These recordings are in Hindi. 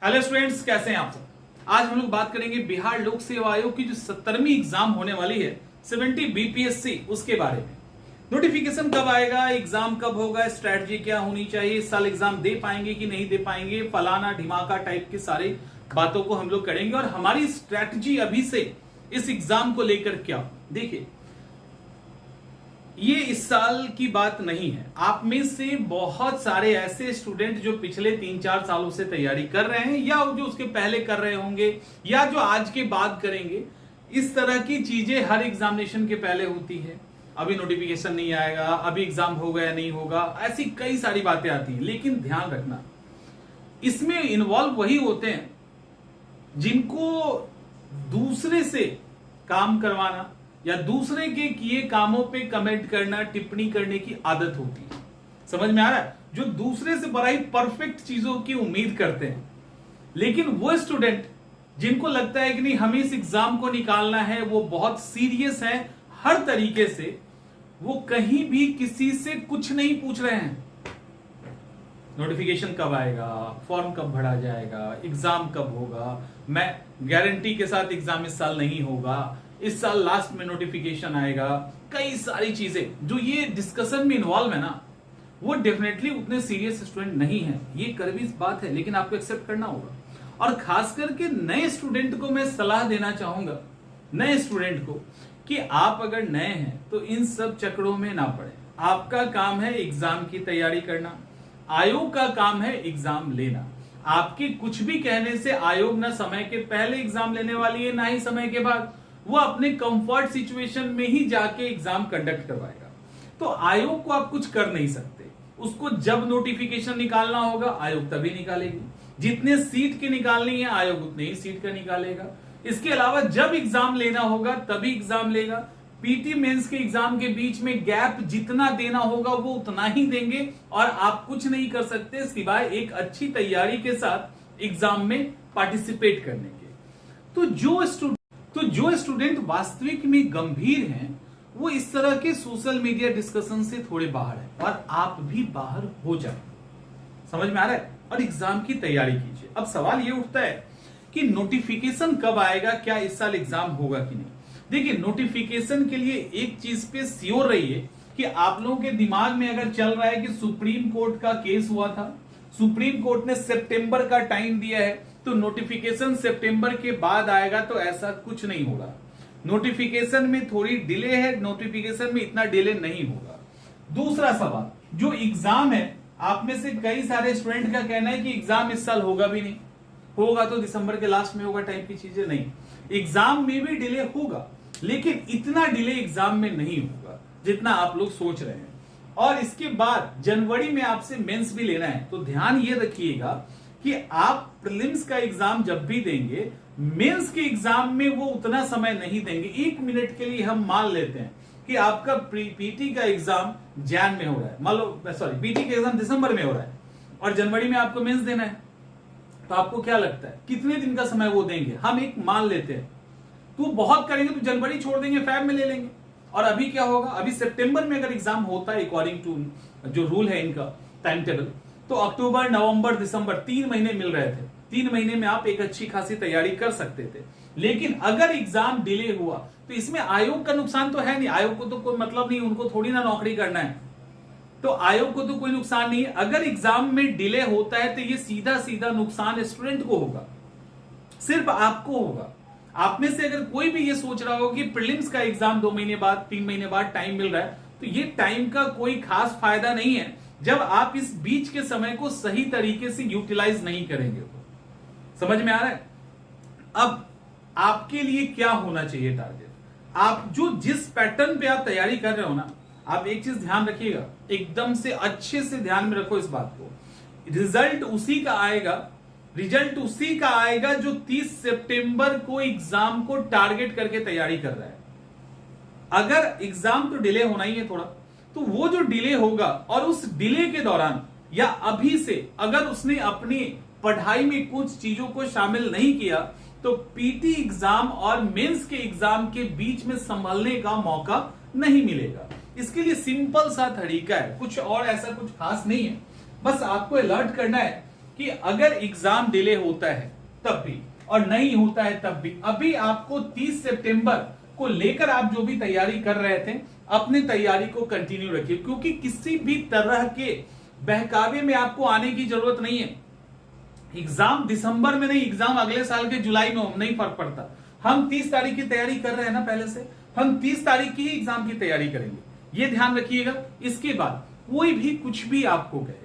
हेलो स्टूडेंट्स, कैसे हैं आप सब। आज हम लोग बात करेंगे बिहार लोक सेवा आयोग की जो 70वीं एग्जाम होने वाली है 70 बीपीएससी, उसके बारे में। नोटिफिकेशन कब आएगा, एग्जाम कब होगा, स्ट्रेटजी क्या होनी चाहिए, इस साल एग्जाम दे पाएंगे कि नहीं दे पाएंगे, फलाना ढिमाका टाइप की सारी बातों को हम लोग करेंगे। और हमारी स्ट्रेटजी अभी से इस एग्जाम को लेकर क्या, देखिए ये इस साल की बात नहीं है। आप में से बहुत सारे ऐसे स्टूडेंट जो पिछले 3-4 सालों से तैयारी कर रहे हैं या जो उसके पहले कर रहे होंगे या जो आज के बाद करेंगे, इस तरह की चीजें हर एग्जामिनेशन के पहले होती है। अभी नोटिफिकेशन नहीं आएगा, अभी एग्जाम होगा या नहीं होगा, ऐसी कई सारी बातें आती हैं। लेकिन ध्यान रखना, इसमें इन्वॉल्व वही होते हैं जिनको दूसरे से काम करवाना या दूसरे के किए कामों पे कमेंट करना, टिप्पणी करने की आदत होती है। समझ में आ रहा है? जो दूसरे से बड़ा ही परफेक्ट चीजों की उम्मीद करते हैं। लेकिन वो स्टूडेंट जिनको लगता है कि नहीं हमें इस एग्जाम को निकालना है, वो बहुत सीरियस है हर तरीके से, वो कहीं भी किसी से कुछ नहीं पूछ रहे हैं। नोटिफिकेशन कब आएगा, फॉर्म कब भरा जाएगा, एग्जाम कब होगा, मैं गारंटी के साथ एग्जाम इस साल नहीं होगा, इस साल लास्ट में नोटिफिकेशन आएगा, कई सारी चीजें जो ये डिस्कशन में इन्वॉल्व है ना, वो डेफिनेटली उतने सीरियस स्टूडेंट नहीं है। ये कड़वी बात है, लेकिन आपको एक्सेप्ट करना होगा। और खास करके नए स्टूडेंट को मैं सलाह देना चाहूंगा, नए स्टूडेंट को, कि आप अगर नए हैं तो इन सब चक्रों में ना पड़े। आपका काम है एग्जाम की तैयारी करना, आयोग का काम है एग्जाम लेना। आपके कुछ भी कहने से आयोग ना समय के पहले एग्जाम लेने वाली है, ना ही समय के बाद। वो अपने कंफर्ट सिचुएशन में ही जाके एग्जाम कंडक्ट करवाएगा। तो आयोग को आप कुछ कर नहीं सकते। उसको जब नोटिफिकेशन निकालना होगा आयोग तभी निकालेगी। जितने सीट की निकालनी है आयोग उतने ही सीट का निकालेगा। इसके अलावा जब एग्जाम लेना होगा तभी एग्जाम लेगा। पीटी मेंस के एग्जाम के बीच में गैप जितना देना होगा वो उतना ही देंगे, और आप कुछ नहीं कर सकते सिवाय एक अच्छी तैयारी के साथ एग्जाम में पार्टिसिपेट करने के। तो जो स्टूडेंट वास्तविक में गंभीर हैं, वो इस तरह के सोशल मीडिया डिस्कशन से थोड़े बाहर है, और आप भी बाहर हो जाए। समझ में आ रहा है? और एग्जाम की तैयारी कीजिए। अब सवाल ये उठता है कि नोटिफिकेशन कब आएगा, क्या इस साल एग्जाम होगा कि नहीं। देखिए, नोटिफिकेशन के लिए एक चीज पे श्योर रहिए कि आप लोगों के दिमाग में अगर चल रहा है कि सुप्रीम कोर्ट का केस हुआ था, सुप्रीम कोर्ट ने सितंबर का टाइम दिया है, तो नोटिफिकेशन सितंबर के बाद आएगा, तो ऐसा कुछ नहीं होगा। नोटिफिकेशन में थोड़ी डिले है, नोटिफिकेशन में इतना डिले नहीं होगा। दूसरा सवाल, जो एग्जाम है, आप में से कई सारे स्टूडेंट का कहना है कि एग्जाम इस साल होगा भी नहीं, होगा तो दिसंबर के लास्ट में होगा टाइप की चीजें। नहीं, एग्जाम में भी डिले होगा, लेकिन इतना डिले एग्जाम में नहीं होगा जितना आप लोग सोच रहे हैं। और इसके बाद जनवरी में आपसे मेंस भी लेना है, तो ध्यान ये रखिएगा कि आप प्रीलिम्स का एग्जाम जब भी देंगे, मेंस के एग्जाम में वो उतना समय नहीं देंगे। 1 मिनट के लिए हम मान लेते हैं कि आपका पीटी का एग्जाम जैन में हो रहा है, मान लो पीटी का एग्जाम दिसंबर में हो रहा है और जनवरी में आपको मेंस देना है, तो आपको क्या लगता है कितने दिन का समय वो देंगे? हम एक मान लेते हैं, तो बहुत करेंगे तो जनवरी छोड़ देंगे, फैब में ले लेंगे। और अभी क्या होगा, अभी सितंबर में अगर एग्जाम होता है अकॉर्डिंग टू जो रूल है इनका टाइम टेबल, तो अक्टूबर, नवंबर, दिसंबर 3 महीने मिल रहे थे। 3 महीने में आप एक अच्छी खासी तैयारी कर सकते थे। लेकिन अगर एग्जाम डिले हुआ तो इसमें आयोग का नुकसान तो है नहीं, आयोग को तो कोई मतलब नहीं, उनको थोड़ी ना नौकरी करना है, तो आयोग को तो कोई नुकसान नहीं है। अगर एग्जाम में डिले होता है तो ये सीधा सीधा नुकसान स्टूडेंट को होगा, सिर्फ आपको होगा। आप में से अगर कोई भी ये सोच रहा हो कि प्रीलिम्स का एग्जाम 2 महीने बाद, 3 महीने बाद टाइम मिल रहा है, तो ये टाइम का कोई खास फायदा नहीं है जब आप इस बीच के समय को सही तरीके से यूटिलाइज नहीं करेंगे। तो समझ में आ रहा है? अब आपके लिए क्या होना चाहिए टारगेट, आप जो जिस पैटर्न पे आप तैयारी कर रहे हो ना, आप एक चीज ध्यान रखिएगा, एकदम से अच्छे से ध्यान में रखो इस बात को। रिजल्ट उसी का आएगा जो 30 सितंबर को एग्जाम को टारगेट करके तैयारी कर रहा है। अगर एग्जाम तो डिले होना ही है थोड़ा, तो वो जो डिले होगा और उस डिले के दौरान या अभी से अगर उसने अपनी पढ़ाई में कुछ चीजों को शामिल नहीं किया, तो पीटी एग्जाम और मेंस के एग्जाम के बीच में संभलने का मौका नहीं मिलेगा। इसके लिए सिंपल सा तरीका है, कुछ और ऐसा कुछ खास नहीं है। बस आपको अलर्ट करना है कि अगर एग्जाम डिले होता है तब भी और नहीं होता है तब भी, अभी आपको 30 सितंबर को लेकर आप जो भी तैयारी कर रहे थे अपनी तैयारी को कंटिन्यू रखिए, क्योंकि किसी भी तरह के बहकावे में आपको आने की जरूरत नहीं है। एग्जाम दिसंबर में नहीं, एग्जाम अगले साल के जुलाई में नहीं फर्क पड़ता। हम 30 तारीख की तैयारी कर रहे हैं ना, पहले से हम 30 तारीख की ही एग्जाम की तैयारी करेंगे, ये ध्यान रखिएगा। इसके बाद कोई भी कुछ भी आपको कहे,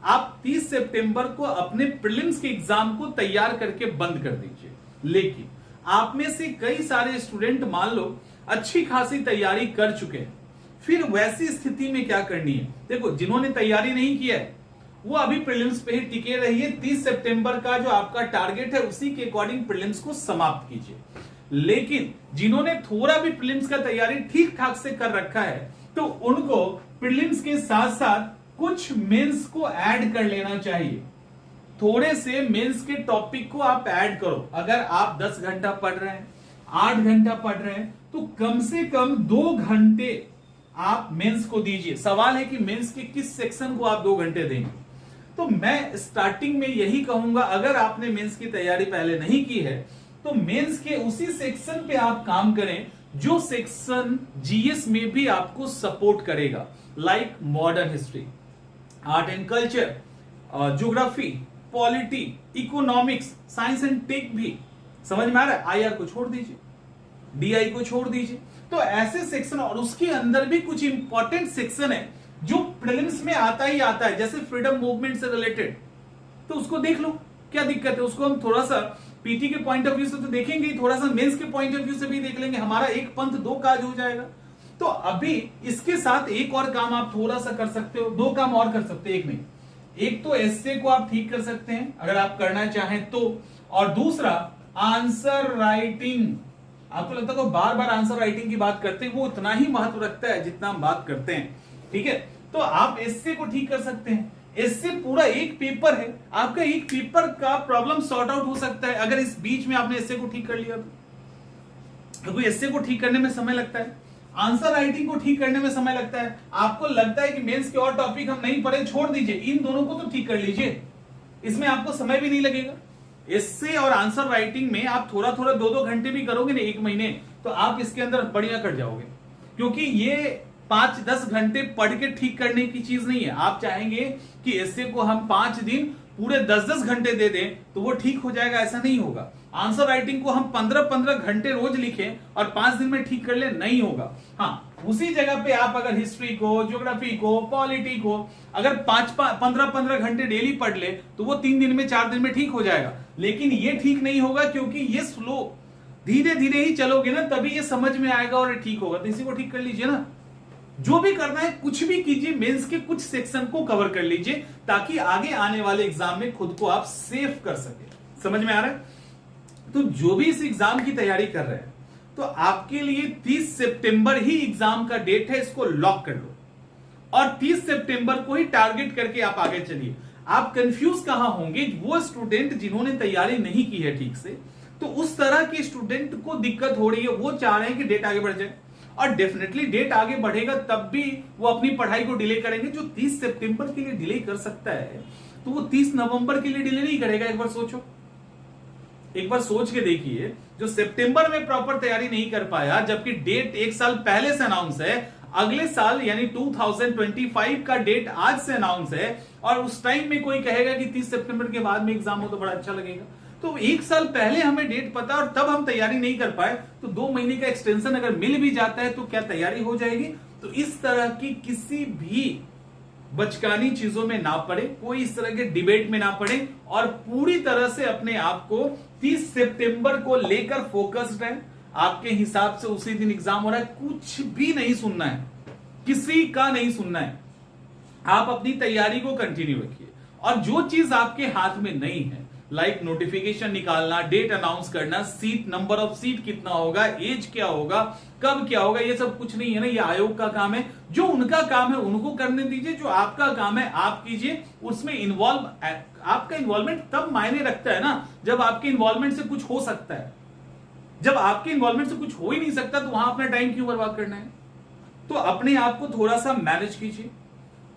आप 30 सितंबर को अपने प्रीलिम्स के एग्जाम को तैयार करके बंद कर दीजिए। लेकिन आप में से कई सारे स्टूडेंट मान लो अच्छी खासी तैयारी कर चुके हैं, फिर वैसी स्थिति में क्या करनी है? देखो, जिन्होंने तैयारी नहीं किया है वो अभी प्रीलिम्स पे ही टिके रहिए। 30 सितंबर का जो आपका टारगेट है उसी के अकॉर्डिंग प्रीलिम्स को समाप्त कीजिए। लेकिन जिन्होंने थोड़ा भी प्रीलिम्स का तैयारी ठीक ठाक से कर रखा है तो उनको प्रीलिम्स के साथ साथ कुछ मेंस को ऐड कर लेना चाहिए। थोड़े से मेंस के टॉपिक को आप ऐड करो। अगर आप 10 घंटा पढ़ रहे हैं, 8 घंटा पढ़ रहे हैं, तो कम से कम 2 घंटे आप मेंस को दीजिए। सवाल है कि मेंस के किस सेक्शन को आप 2 घंटे देंगे। तो मैं स्टार्टिंग में यही कहूंगा, अगर आपने मेंस की तैयारी पहले नहीं की है तो मेंस के उसी सेक्शन पे आप काम करें जो सेक्शन जीएस में भी आपको सपोर्ट करेगा, like modern history, art and culture, geography, polity, economics, science and tech भी। समझ में आ रहा है? आईआर को छोड़ दीजिए, डीआई को छोड़ दीजिए। तो ऐसे सेक्शन, और उसके अंदर भी कुछ इंपॉर्टेंट सेक्शन है जो प्रीलिम्स में आता ही आता है, जैसे फ्रीडम मूवमेंट से रिलेटेड, तो उसको देख लो, क्या दिक्कत है? उसको हम थोड़ा सा पीटी के पॉइंट ऑफ व्यू से तो देखेंगे, थोड़ा सा मेंस के पॉइंट ऑफ व्यू से भी देख लेंगे। हमारा एक पंथ दो काज हो जाएगा। तो अभी इसके साथ एक और काम आप थोड़ा सा कर सकते हो, 2 काम और कर सकते हैं, एक नहीं। एक तो एस्से को आप ठीक कर सकते हैं अगर आप करना चाहें तो, और दूसरा आंसर राइटिंग। आपको लगता है बार बार आंसर राइटिंग की बात करते हैं, वो उतना ही महत्व रखता है जितना हम बात करते हैं, ठीक है? तो आप एस्से को ठीक कर सकते हैं। एस्से पूरा एक पेपर है, आपका एक पेपर का प्रॉब्लम सॉर्ट आउट हो सकता है अगर इस बीच में आपने एस्से को ठीक कर लिया तो। क्योंकि एस्से को ठीक करने में समय लगता है, आंसर राइटिंग को ठीक करने में समय लगता है। आपको लगता है कि मेंस के और टॉपिक हम नहीं पढ़े, छोड़ दीजिए, इन दोनों को तो ठीक कर लीजिए, इसमें आपको समय भी नहीं लगेगा। एस्से और आंसर राइटिंग में आप थोड़ा थोड़ा 2-2 घंटे भी करोगे ना 1 महीने, तो आप इसके अंदर बढ़िया कर जाओगे। क्योंकि ये 5-10 घंटे पढ़ के ठीक करने की चीज नहीं है। आप चाहेंगे कि एस्से को हम 5 दिन पूरे 10-10 घंटे दे दें तो वो ठीक हो जाएगा, ऐसा नहीं होगा। आंसर राइटिंग को हम 15-15 घंटे रोज लिखें और 5 दिन में ठीक कर ले, नहीं होगा। हाँ, उसी जगह पे आप अगर हिस्ट्री को, ज्योग्राफी को, पॉलिटी को अगर 15-15 घंटे डेली पढ़ ले तो वो 3 दिन में, 4 दिन में ठीक हो जाएगा। लेकिन ये ठीक नहीं होगा, क्योंकि ये स्लो, धीरे धीरे ही चलोगे ना, तभी ये समझ में आएगा और ठीक होगा। तो इसी को ठीक कर लीजिए ना। जो भी करना है कुछ भी कीजिए, मेंस के कुछ सेक्शन को कवर कर लीजिए ताकि आगे आने वाले एग्जाम में खुद को आप सेफ कर सके। समझ में आ रहा है? तो जो भी इस एग्जाम की तैयारी कर रहे हैं तो आपके लिए 30 सितंबर ही एग्जाम का डेट है, इसको लॉक कर लो और 30 सितंबर को ही टारगेट करके आप आगे चलिए। आप कंफ्यूज कहां होंगे? वो स्टूडेंट जिन्होंने तैयारी नहीं की है ठीक से, तो उस तरह के स्टूडेंट को दिक्कत हो रही है। वो चाह रहे हैं कि डेट आगे बढ़ जाए, और डेफिनेटली डेट आगे बढ़ेगा तब भी वो अपनी पढ़ाई को डिले करेंगे। जो 30 सितंबर के लिए डिले कर सकता है तो वो 30 नवंबर के लिए डिले नहीं करेगा। एक बार सोचो, एक बार सोच के देखिए, जो सितंबर में प्रॉपर तैयारी नहीं कर पाया, जबकि डेट 1 साल पहले से अनाउंस है, अगले साल यानी 2025 का डेट आज से अनाउंस है, और उस टाइम में कोई कहेगा कि 30 सितंबर के बाद में एग्जाम हो तो बड़ा अच्छा लगेगा। तो 1 साल पहले हमें डेट पता और तब हम तैयारी नहीं कर पाए, तो 2 महीने का एक्सटेंशन अगर मिल भी जाता है तो क्या तैयारी हो जाएगी? तो इस तरह की किसी भी बचकानी चीजों में ना पड़े, कोई इस तरह के डिबेट में ना पड़े, और पूरी तरह से अपने आप को 30 सितंबर को लेकर फोकस्ड रहे। आपके हिसाब से उसी दिन एग्जाम हो रहा है, कुछ भी नहीं सुनना है, किसी का नहीं सुनना है। आप अपनी तैयारी को कंटिन्यू रखिए, और जो चीज आपके हाथ में नहीं है, लाइक नोटिफिकेशन निकालना, डेट अनाउंस करना, सीट, नंबर ऑफ सीट कितना होगा, एज क्या होगा, कब क्या होगा, ये सब कुछ नहीं है ना, ये आयोग का काम है। जो उनका काम है उनको करने दीजिए, जो आपका काम है आप कीजिए। उसमें आपका इन्वॉल्वमेंट तब मायने रखता है ना जब आपके इन्वॉल्वमेंट से कुछ हो सकता है। जब आपके इन्वॉल्वमेंट से कुछ हो ही नहीं सकता तो वहां अपना टाइम क्यों बर्बाद करना है? तो अपने आप को थोड़ा सा मैनेज कीजिए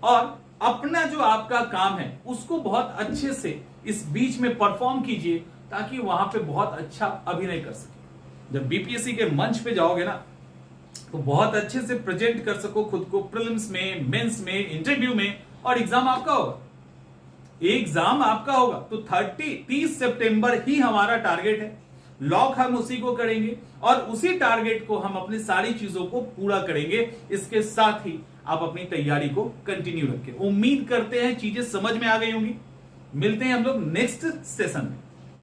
और अपना जो आपका काम है उसको बहुत अच्छे से इस बीच में परफॉर्म कीजिए, ताकि वहां पे बहुत अच्छा अभिनय कर सके। जब बीपीएससी के मंच पे जाओगे ना, तो बहुत अच्छे से प्रेजेंट कर सको खुद को प्रीलिम्स में, मेंस में, इंटरव्यू में, और एग्जाम आपका होगा। एग्जाम आपका होगा तो 30 सितंबर ही हमारा टारगेट है। लॉक हम उसी को करेंगे और उसी टारगेट को हम अपनी सारी चीजों को पूरा करेंगे। इसके साथ ही आप अपनी तैयारी को कंटिन्यू रखें। उम्मीद करते हैं चीजें समझ में आ गई होंगी। मिलते हैं हम लोग नेक्स्ट सेशन में।